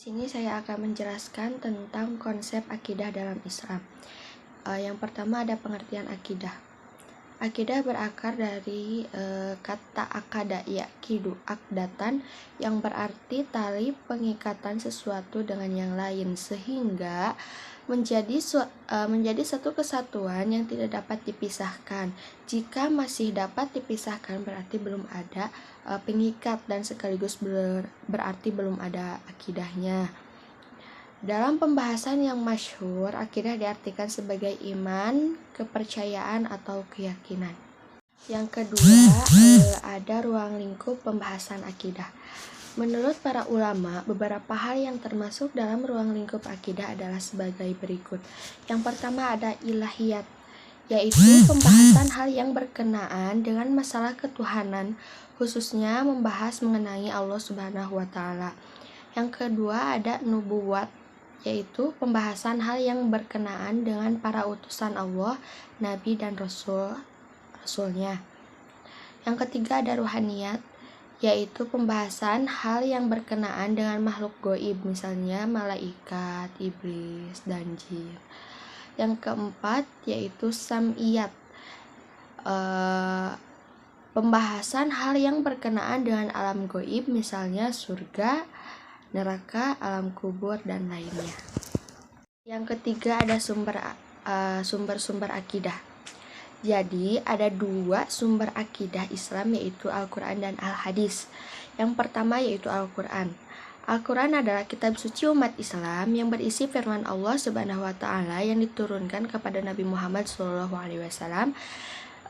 Sini saya akan menjelaskan tentang konsep akidah dalam Islam. Yang pertama ada pengertian akidah. Akidah berakar dari kata akada, yakidu, akdatan, yang berarti tali pengikatan sesuatu dengan yang lain sehingga menjadi satu kesatuan yang tidak dapat dipisahkan. Jika masih dapat dipisahkan berarti belum ada pengikat dan sekaligus berarti belum ada akidahnya. Dalam pembahasan yang masyhur, akidah diartikan sebagai iman, kepercayaan, atau keyakinan. Yang kedua, ada ruang lingkup pembahasan akidah. Menurut para ulama, beberapa hal yang termasuk dalam ruang lingkup akidah adalah sebagai berikut. Yang pertama ada ilahiyat, yaitu pembahasan hal yang berkenaan dengan masalah ketuhanan, khususnya membahas mengenai Allah Subhanahu wa Ta'ala. Yang kedua ada nubuwat, yaitu pembahasan hal yang berkenaan dengan para utusan Allah, nabi dan rasulnya. Yang ketiga ada ruhaniyat, yaitu pembahasan hal yang berkenaan dengan makhluk goib, misalnya malaikat, iblis, dan jin. Yang keempat yaitu sam'iyat, pembahasan hal yang berkenaan dengan alam goib, misalnya surga, neraka, alam kubur, dan lainnya. Yang ketiga ada sumber-sumber akidah. Jadi ada dua sumber akidah Islam, yaitu Al-Quran dan Al-Hadis. Yang pertama yaitu Al-Quran. Al-Quran adalah kitab suci umat Islam yang berisi firman Allah Subhanahu wa Ta'ala yang diturunkan kepada Nabi Muhammad SAW.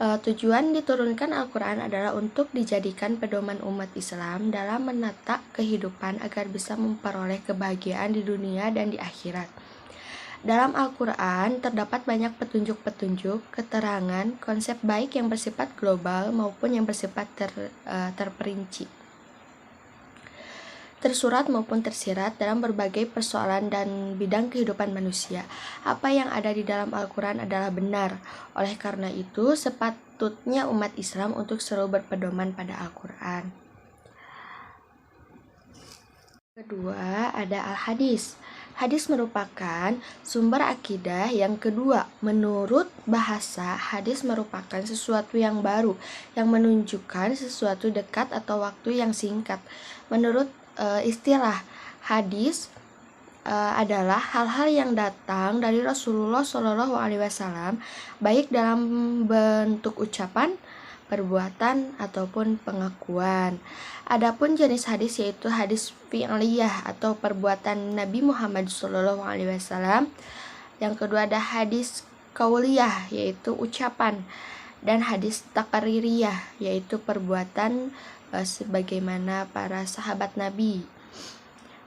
Tujuan diturunkan Al-Quran adalah untuk dijadikan pedoman umat Islam dalam menata kehidupan agar bisa memperoleh kebahagiaan di dunia dan di akhirat. Dalam Al-Quran terdapat banyak petunjuk-petunjuk, keterangan, konsep baik yang bersifat global maupun yang bersifat terperinci, tersurat maupun tersirat dalam berbagai persoalan dan bidang kehidupan manusia. Apa yang ada di dalam Al-Quran adalah benar. Oleh karena itu, sepatutnya umat Islam untuk selalu berpedoman pada Al-Quran. Kedua, ada Al-Hadis. Hadis merupakan sumber akidah yang kedua. Menurut bahasa, hadis merupakan sesuatu yang baru, yang menunjukkan sesuatu dekat atau waktu yang singkat. Menurut istilah hadis adalah hal-hal yang datang dari Rasulullah SAW, baik dalam bentuk ucapan, perbuatan, ataupun pengakuan. Adapun jenis hadis yaitu hadis fi'liyah atau perbuatan Nabi Muhammad SAW. Yang kedua ada hadis qauliyah yaitu ucapan, dan hadis taqririyah yaitu perbuatan sebagaimana para sahabat Nabi.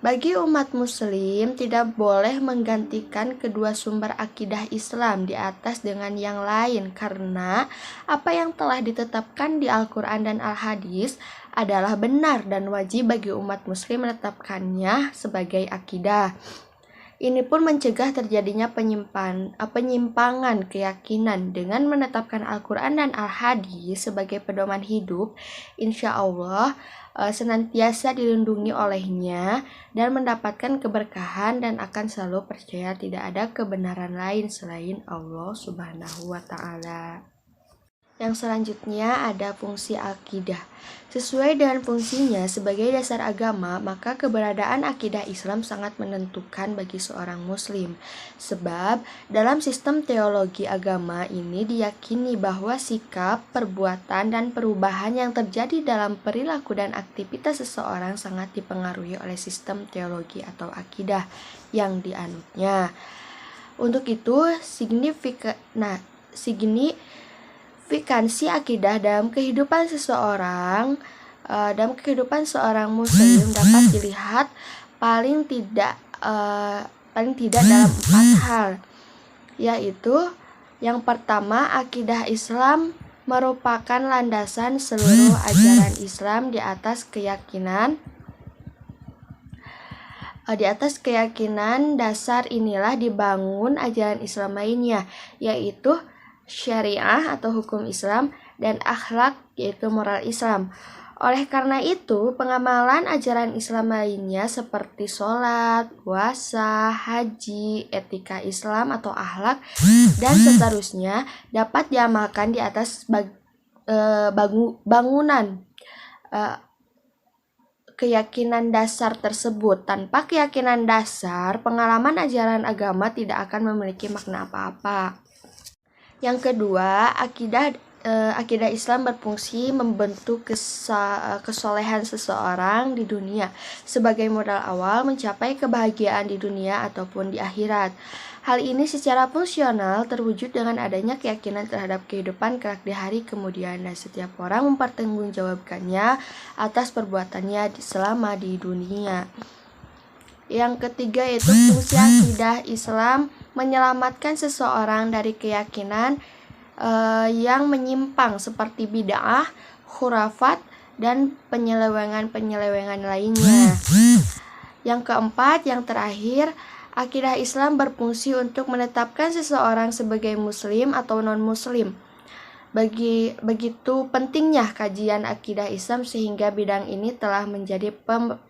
Bagi umat muslim tidak boleh menggantikan kedua sumber akidah Islam di atas dengan yang lain, karena apa yang telah ditetapkan di Al-Quran dan Al-Hadis adalah benar dan wajib bagi umat muslim menetapkannya sebagai akidah. Ini pun mencegah terjadinya penyimpangan keyakinan. Dengan menetapkan Al-Quran dan Al-Hadis sebagai pedoman hidup, insya Allah senantiasa dilindungi olehnya dan mendapatkan keberkahan dan akan selalu percaya tidak ada kebenaran lain selain Allah Subhanahu wa Ta'ala. Yang selanjutnya ada fungsi akidah. Sesuai dengan fungsinya sebagai dasar agama, maka keberadaan akidah Islam sangat menentukan bagi seorang muslim. Sebab dalam sistem teologi agama ini diyakini bahwa sikap, perbuatan, dan perubahan yang terjadi dalam perilaku dan aktivitas seseorang sangat dipengaruhi oleh sistem teologi atau akidah yang dianutnya. Untuk itu, signifikansi akidah dalam kehidupan seorang muslim dapat dilihat paling tidak dalam 4 hal, yaitu yang pertama, akidah Islam merupakan landasan seluruh ajaran Islam. Di atas keyakinan dasar inilah dibangun ajaran Islam lainnya, yaitu syariah atau hukum Islam, dan akhlak yaitu moral Islam. Oleh karena itu, pengamalan ajaran Islam lainnya seperti sholat, puasa, haji, etika Islam atau akhlak, dan seterusnya dapat diamalkan di atas bangunan keyakinan dasar tersebut. Tanpa keyakinan dasar, pengalaman ajaran agama tidak akan memiliki makna apa-apa. Yang kedua, akidah Islam berfungsi membentuk kesolehan seseorang di dunia sebagai modal awal mencapai kebahagiaan di dunia ataupun di akhirat. Hal ini secara fungsional terwujud dengan adanya keyakinan terhadap kehidupan kelak di hari kemudian, dan setiap orang mempertanggungjawabkannya atas perbuatannya selama di dunia. Yang ketiga yaitu fungsi akidah Islam menyelamatkan seseorang dari keyakinan yang menyimpang seperti bid'ah, khurafat, dan penyelewengan lainnya. Yang keempat, yang terakhir, akidah Islam berfungsi untuk menetapkan seseorang sebagai muslim atau non-muslim. Begitu pentingnya kajian akidah Islam sehingga bidang ini telah menjadi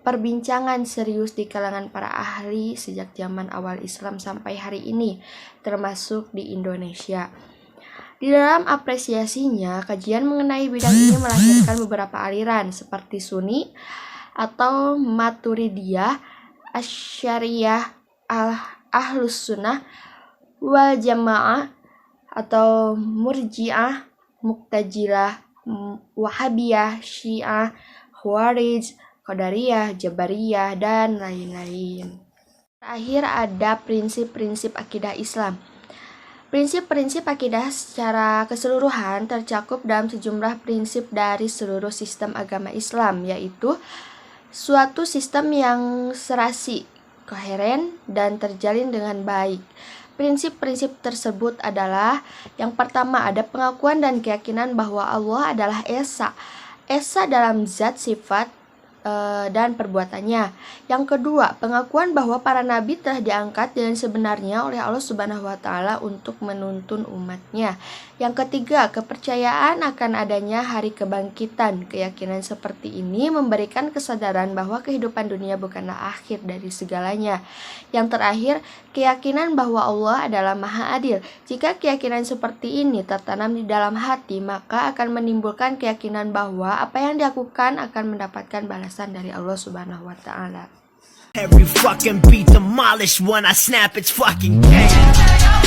perbincangan serius di kalangan para ahli sejak zaman awal Islam sampai hari ini, termasuk di Indonesia. Di dalam apresiasinya, kajian mengenai bidang ini melahirkan beberapa aliran seperti Sunni atau Maturidiyah, Asy'ariyah, Ahlus Sunnah wal Jamaah atau Murji'ah, Mu'tazilah, Wahabiyah, Syiah, Khawarij, Qadariyah, Jabariyah, dan lain-lain. Terakhir ada prinsip-prinsip akidah Islam. Prinsip-prinsip akidah secara keseluruhan tercakup dalam sejumlah prinsip dari seluruh sistem agama Islam, yaitu suatu sistem yang serasi, koheren, dan terjalin dengan baik. Prinsip-prinsip tersebut adalah: yang pertama, ada pengakuan dan keyakinan bahwa Allah adalah Esa dalam zat, sifat, dan perbuatannya. Yang kedua, pengakuan bahwa para nabi telah diangkat dengan sebenarnya oleh Allah Subhanahu wa Ta'ala untuk menuntun umatnya. Yang ketiga, kepercayaan akan adanya hari kebangkitan. Keyakinan seperti ini memberikan kesadaran bahwa kehidupan dunia bukanlah akhir dari segalanya. Yang terakhir, keyakinan bahwa Allah adalah Maha Adil. Jika keyakinan seperti ini tertanam di dalam hati, maka akan menimbulkan keyakinan bahwa apa yang dilakukan akan mendapatkan balasan dari Allah Subhanahu wa Ta'ala. Every fucking beat demolished when I snap, it's fucking gang.